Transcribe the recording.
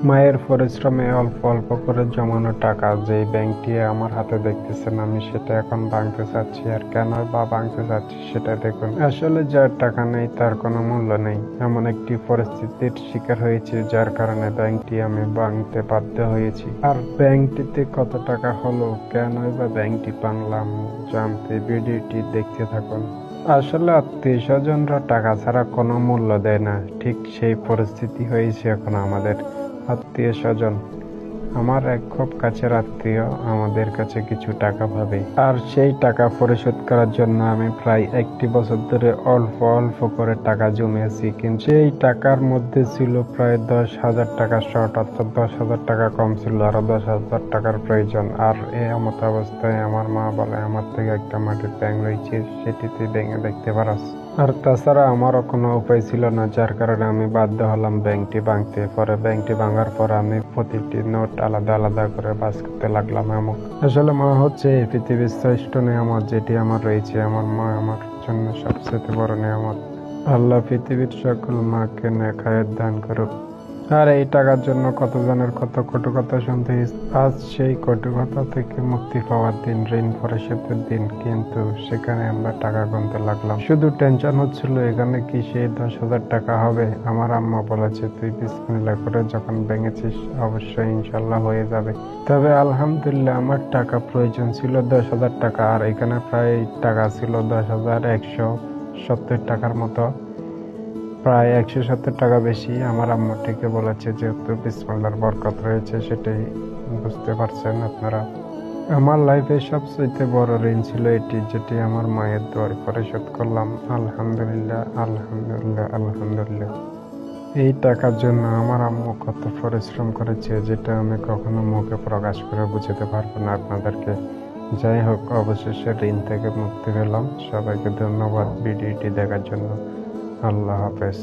মায়ের পরিশ্রমে অল্প অল্প করে জমানো টাকা যেই ব্যাংকটি আমার হাতে দেখতেছেন, আমি সেটা এখন ভাঙতে চাচ্ছি। আর কেন বা ভাঙতে চাচ্ছি সেটা দেখুন। আসলে যার টাকা নেই তার কোনো মূল্য নেই, এমন একটি পরিস্থিতির শিকার হয়েছে যার কারণে ব্যাংকটি আমি ভাঙতে বাধ্য হয়েছি। আর ব্যাংকটিতে কত টাকা হলো, কেনই বা ব্যাংকটি ভাঙলাম, জানতে ভিডিওটি দেখতে থাকুন। আসলে আত্মীয় স্বজনরা টাকা ছাড়া কোনো মূল্য দেয় না, ঠিক সেই পরিস্থিতি হয়েছে এখন আমাদের। আত্মীয় স্বজন, আমার এক খুব কাছের আত্মীয় আমাদের কাছে কিছু টাকা পাবে, আর সেই টাকা পরিশোধ করার জন্য আমি প্রায় 1 বছর ধরে অল্প অল্প করে টাকা জমিয়েছি, কিন্তু সেই টাকার মধ্যে ছিল প্রায় 10,000 টাকা শর্ট, অর্থাৎ 10,000 টাকা কম ছিল, আরো 10,000 টাকার প্রয়োজন। আর এমত অবস্থায় আমার মা বলে আমার থেকে একটা মাটির ব্যাংক রয়েছে, সেটিতে ভেঙে দেখতে পারাস। আর তাছাড়া আমারও কোনো উপায় ছিল না, যার কারণে আমি বাধ্য হলাম ব্যাংকটি ভাঙতে। পরে ব্যাংকটি ভাঙার পর আমি প্রতিটি নোট আলাদা আলাদা করে বাজ করতে লাগলাম। এমন আসলে মা হচ্ছে এই পৃথিবীর শ্রেষ্ঠ নিয়ামত যেটি আমার রয়েছে। আমার মা আমার জন্য সবচেয়ে বড় নিয়ামত। আল্লাহ পৃথিবীর সকল মাকে নেক হায়াত দান করুক। আর এই টাকার জন্য কতজনের কত কটু কথা শুনতে হয়েছে। আজ সেই কটু কথা থেকে মুক্তি পাওয়ার দিন, ঋণ পরিশোধের দিন, কিন্তু সেখানে আমরা টাকা গুনতে লাগলাম। শুধু টেনশন হচ্ছিল এখানে কি সেই 10,000 টাকা হবে। আমার আম্মা বলেছে তুই বিসমিল্লাহ করে যখন ভেঙেছিস অবশ্যই ইনশাল্লাহ হয়ে যাবে। তবে আলহামদুলিল্লাহ আমার টাকা প্রয়োজন ছিল 10,000 টাকা, আর এখানে প্রায় টাকা ছিল 10,170 টাকার মতো, প্রায় 170 টাকা বেশি। আমার আম্মু ঠিকই বলেছে, যেহেতু বিসমিল্লাহর বরকত রয়েছে, সেটাই বুঝতে পারছেন আপনারা। আমার লাইফে সবচেয়ে বড় ঋণ ছিল এটি, যেটি আমার মায়ের দোয়ায় পরিশোধ করলাম। আলহামদুলিল্লাহ, আলহামদুলিল্লাহ, আলহামদুলিল্লাহ। এই টাকার জন্য আমার আম্মু কত পরিশ্রম করেছে, যেটা আমি কখনো মুখে প্রকাশ করে বুঝাতে পারবো না আপনাদেরকে। যাই হোক, অবশেষে ঋণ থেকে মুক্তি পেলাম। সবাইকে ধন্যবাদ ভিডিওটি দেখার জন্য। আল্লাহ হাফেজ।